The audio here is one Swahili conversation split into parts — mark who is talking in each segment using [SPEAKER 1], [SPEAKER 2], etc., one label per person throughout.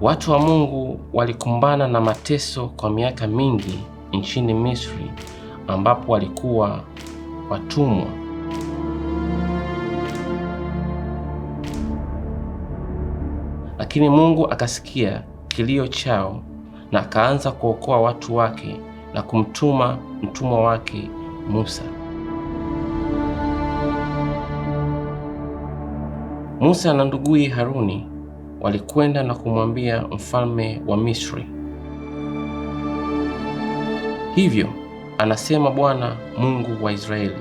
[SPEAKER 1] Watu wa Mungu walikumbana na mateso kwa miaka mingi nchini Misri, ambapo walikuwa watumwa. Lakini Mungu akasikia kilio chao na akaanza kuokoa watu wake na kumtuma mtumwa wake Musa. Musa na nduguye Haruni walikwenda na kumwambia mfalme wa Misri, hivyo anasema Bwana Mungu wa Israeli,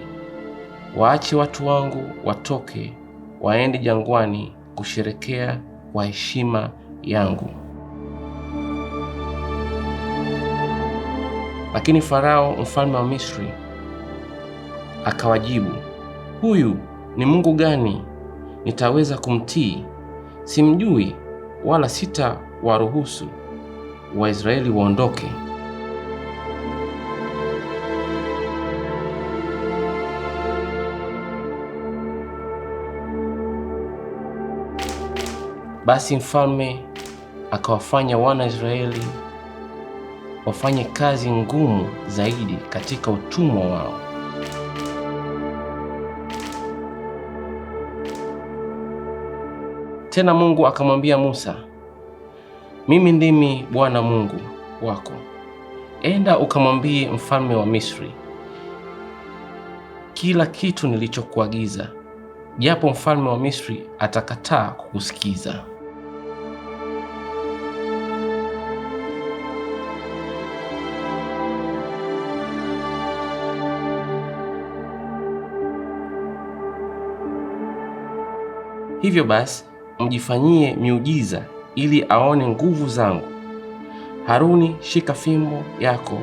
[SPEAKER 1] waache watu wangu watoke waende jangwani kusherekea kwa heshima yangu. Lakini Farao mfalme wa Misri akawajibu, huyu ni Mungu gani nitaweza kumtii? Simjui, wala sitawaruhusu Waisraeli waondoke. Basi mfalme akawafanya wana Israeli wafanye kazi ngumu zaidi katika utumwa wao. Tena Mungu akamwambia Musa, mimi ndimi Bwana Mungu wako. Enda ukamwambie mfalme wa Misri kila kitu nilichokuagiza, japo mfalme wa Misri atakataa kukusikiza. Hivyo basi mjifanyie miujiza ili aone nguvu zangu. Haruni, shika fimbo yako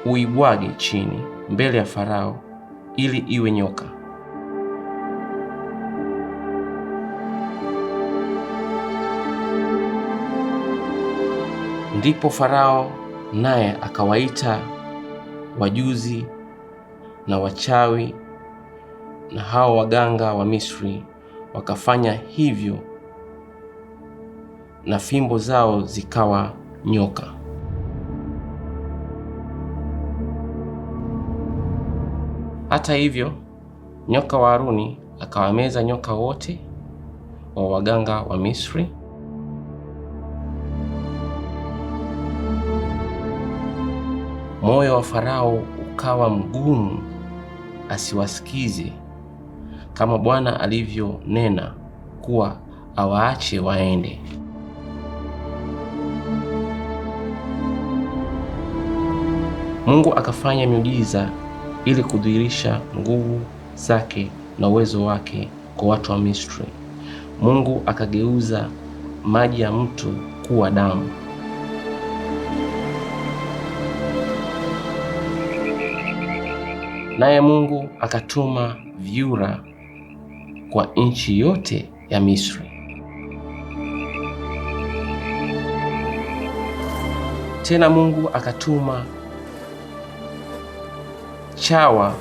[SPEAKER 1] uibwage chini mbele ya Farao ili iwe nyoka. Ndipo Farao naye akawaita wajuzi na wachawi na hao waganga wa Misri, wakafanya hivyo na fimbo zao zikawa nyoka. Hata hivyo, nyoka wa Haruni akawameza nyoka wote wa waganga wa Misri. Moyo wa Farao ukawa mgumu asiwasikize, kama Bwana alivyonena kuwa awaache waende. Mungu akafanya miujiza ili kudhihirisha nguvu zake na uwezo wake kwa watu wa Misri. Mungu akageuza maji ya mto kuwa damu. Naye Mungu akatuma vyura kwa nchi yote ya Misri. Tena Mungu akatuma chawa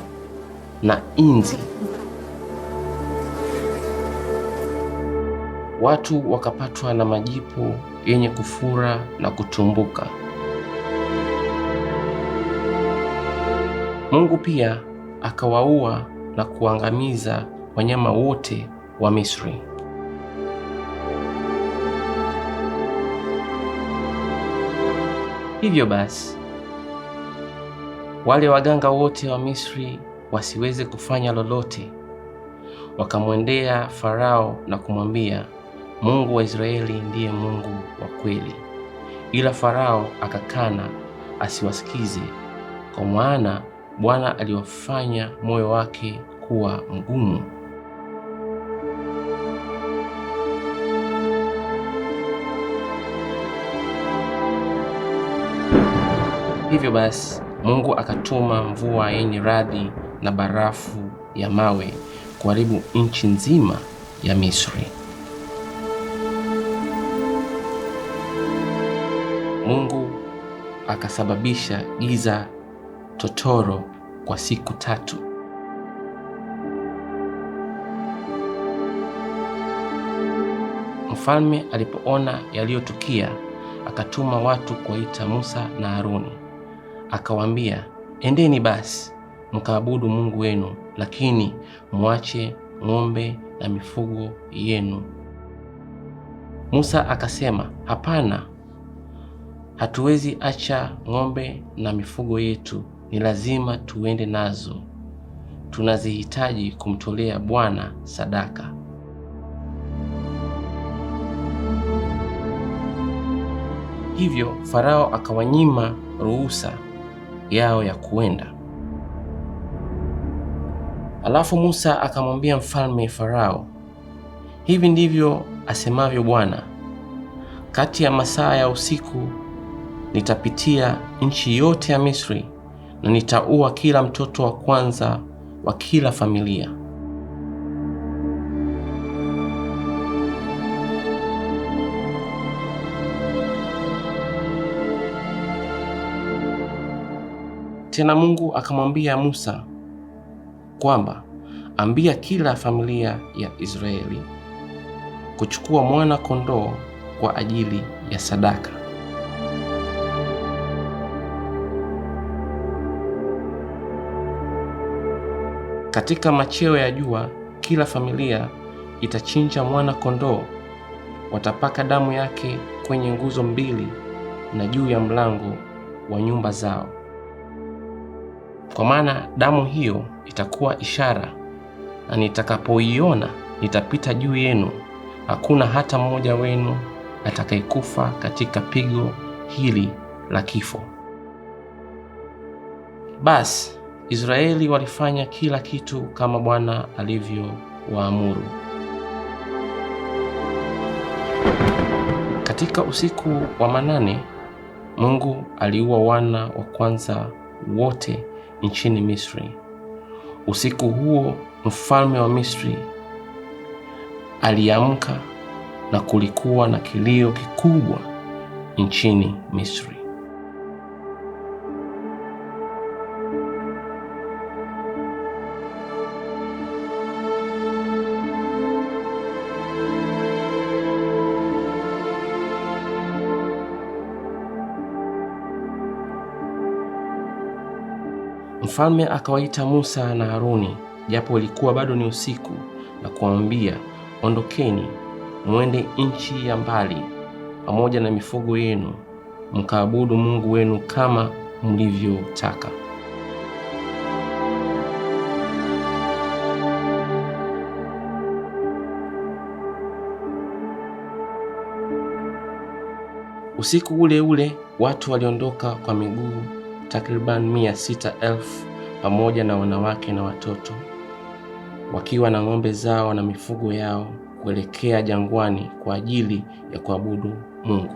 [SPEAKER 1] na inzi. Watu wakapatwa na majipu yenye kufura na kutumbuka. Mungu pia akawaua na kuangamiza wanyama wote wa Misri. Hivyo basi, wale waganga wote wa Misri wasiweze kufanya lolote, wakamwendea Farao na kumwambia, Mungu wa Israeli ndiye Mungu wa kweli. Ila Farao akakana asiwasikize, kwa maana Bwana aliwafanya moyo wake kuwa mgumu. Hivyo basi Mungu akatuma mvua yenye radi na barafu ya mawe kuharibu nchi nzima ya Misri. Mungu akasababisha giza totoro kwa siku 3. Mfalme alipoona yaliyotukia, akatuma watu kuwaita Musa na Haruni. Akawaambia, endeni basi mkaabudu Mungu wenu, lakini muache ng'ombe na mifugo yenu. Musa akasema, hapana, hatuwezi acha ng'ombe na mifugo yetu, ni lazima tuende nazo. Tunazihitaji kumtolea Bwana sadaka. Hivyo Farao akawanyima ruhusa yao ya kuenda. Alafu Musa akamwambia mfalme Farao, hivi ndivyo asemavyo Bwana, kati ya masaa ya usiku nitapitia nchi yote ya Misri na nitaua kila mtoto wa kwanza wa kila familia. Tena Mungu akamwambia Musa kwamba ambia kila familia ya Israeli kuchukua mwana kondoo kwa ajili ya sadaka. Katika machweo ya jua, kila familia itachinja mwana kondoo. Watapaka damu yake kwenye nguzo mbili na juu ya mlango wa nyumba zao. Kwa maana damu hiyo itakuwa ishara, na nitakapoiona nitapita juu yenu. Hakuna hata mmoja wenu atakayekufa katika pigo hili la kifo. Basi Israeli walifanya kila kitu kama Bwana alivyowaamuru. Katika usiku wa manane, Mungu aliua wana wa kwanza wote nchini Misri. Usiku huo mfalme wa Misri aliamka na kulikuwa na kilio kikubwa nchini Misri. Mfalme akawaita Musa na Haruni, japo ilikuwa bado ni usiku, na kuwaambia, ondokeni muende nchi ya mbali pamoja na mifugo yenu, mkaabudu Mungu wenu kama mlivyotaka. Usiku ule ule watu waliondoka kwa miguu, takriban 600,000 pamoja na wanawake na watoto, wakiwa na ng'ombe zao na mifugo yao, kuelekea jangwani kwa ajili ya kuabudu Mungu.